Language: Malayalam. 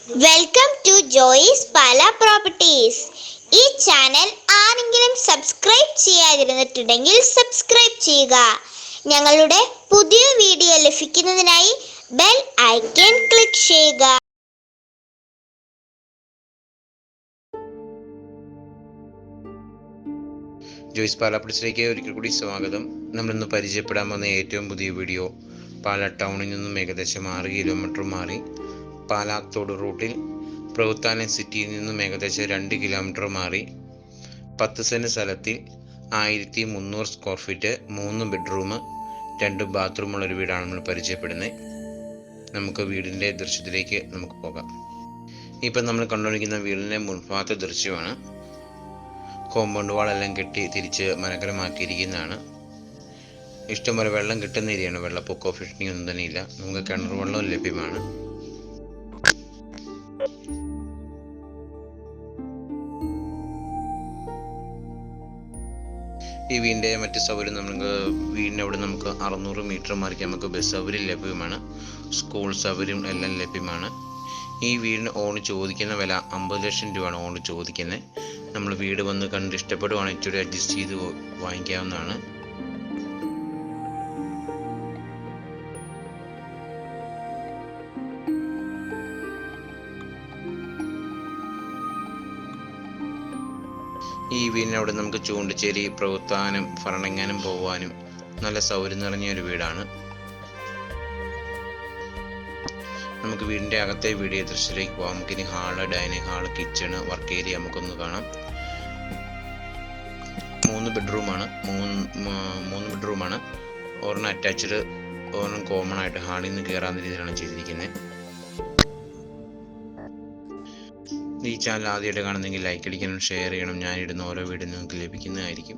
Welcome to Joyce Pala properties. ഈ ചാനൽ ആരെങ്കിലും സബ്സ്ക്രൈബ് ചെയ്യാതിരുന്നിട്ടുണ്ടെങ്കിൽ സബ്സ്ക്രൈബ് ചെയ്യുക. ഞങ്ങളുടെ പുതിയ വീഡിയോ ലഭിക്കുന്നതിനായി ബെൽ ഐക്കൺ ക്ലിക്ക് ചെയ്യുക. ജോയിസ് പാല പ്രോപ്പർട്ടീസിലേക്ക് ഒരിക്കൽ കൂടി സ്വാഗതം. നമ്മളിന്ന് പരിചയപ്പെടാൻ വന്ന ഏറ്റവും പുതിയ വീഡിയോ പാല ടൗണിൽ നിന്നും ഏകദേശം 6 കിലോമീറ്റർ മാറി പാലാത്തോട് റൂട്ടിൽ പ്രവുത്താനം സിറ്റിയിൽ നിന്നും ഏകദേശം 2 കിലോമീറ്റർ മാറി 10 സെൻറ്റ് സ്ഥലത്തിൽ 1300 സ്ക്വയർ ഫീറ്റ് 3 ബെഡ്റൂം 2 ബാത്റൂമുള്ള ഒരു വീടാണ് നമ്മൾ പരിചയപ്പെടുന്നത്. നമുക്ക് വീടിൻ്റെ ദൃശ്യത്തിലേക്ക് നമുക്ക് പോകാം. ഇപ്പം നമ്മൾ കണ്ടുകൊണ്ടിരിക്കുന്ന വീടിൻ്റെ മുൻഭാഗത്തെ ദൃശ്യമാണ്. കോമ്പൗണ്ട് വാളെല്ലാം കെട്ടി തിരിച്ച് മനോഹരമാക്കിയിരിക്കുന്നതാണ്. ഇഷ്ടംപോലെ വെള്ളം കിട്ടുന്ന ഏരിയയാണ്. വെള്ളപ്പൊക്കോ ഫിഷിംഗ് ഒന്നും തന്നെ ഇല്ല. നമുക്ക് കിണർ വെള്ളവും ലഭ്യമാണ്. ഈ വീടിൻ്റെ മറ്റ് സൗകര്യം വീടിൻ്റെ അവിടെ നമുക്ക് 600 മീറ്റർ മാറിക്ക് നമുക്ക് ബസ് സൗകര്യം ലഭ്യമാണ്. സ്കൂൾ സൗകര്യം എല്ലാം ലഭ്യമാണ്. ഈ വീടിന് ഓണ് ചോദിക്കുന്ന വില 50 ലക്ഷം രൂപയാണ് ഓണ് ചോദിക്കുന്നത്. നമ്മൾ വീട് വന്ന് കണ്ട് ഇഷ്ടപ്പെടുവാണെങ്കിൽ ഇച്ചിരി അഡ്ജസ്റ്റ് ചെയ്ത് വാങ്ങിക്കാവുന്നതാണ്. ഈ വീടിനവിടെ നമുക്ക് ചൂണ്ടിച്ചേരി പ്രവുത്താനം ഭരണങ്ങാനം പോകാനും നല്ല സൗകര്യം നിറഞ്ഞ ഒരു വീടാണ്. നമുക്ക് വീടിൻ്റെ അകത്തെ വീഡിയോ ദൃശ്യത്തിലേക്ക് പോകാം. നമുക്കിനി hall, dining hall, kitchen, work area നമുക്കൊന്ന് കാണാം. 3 ബെഡ്റൂമാണ്. 3 ബെഡ്റൂമാണ്. ഒരെണ്ണം അറ്റാച്ച്ഡ്, ഒരെണ്ണം കോമൺ ആയിട്ട് ഹാളിൽ നിന്ന് കയറാവുന്ന രീതിയിലാണ് ചെയ്തിരിക്കുന്നത്. ഈ ചാനൽ ആദ്യമായിട്ട് കാണുന്നെങ്കിൽ ലൈക്ക് അടിക്കണം, ഷെയർ ചെയ്യണം. ഞാനിടുന്ന ഓരോ വീഡിയോ നിങ്ങൾക്ക് ലഭിക്കുന്നതായിരിക്കും.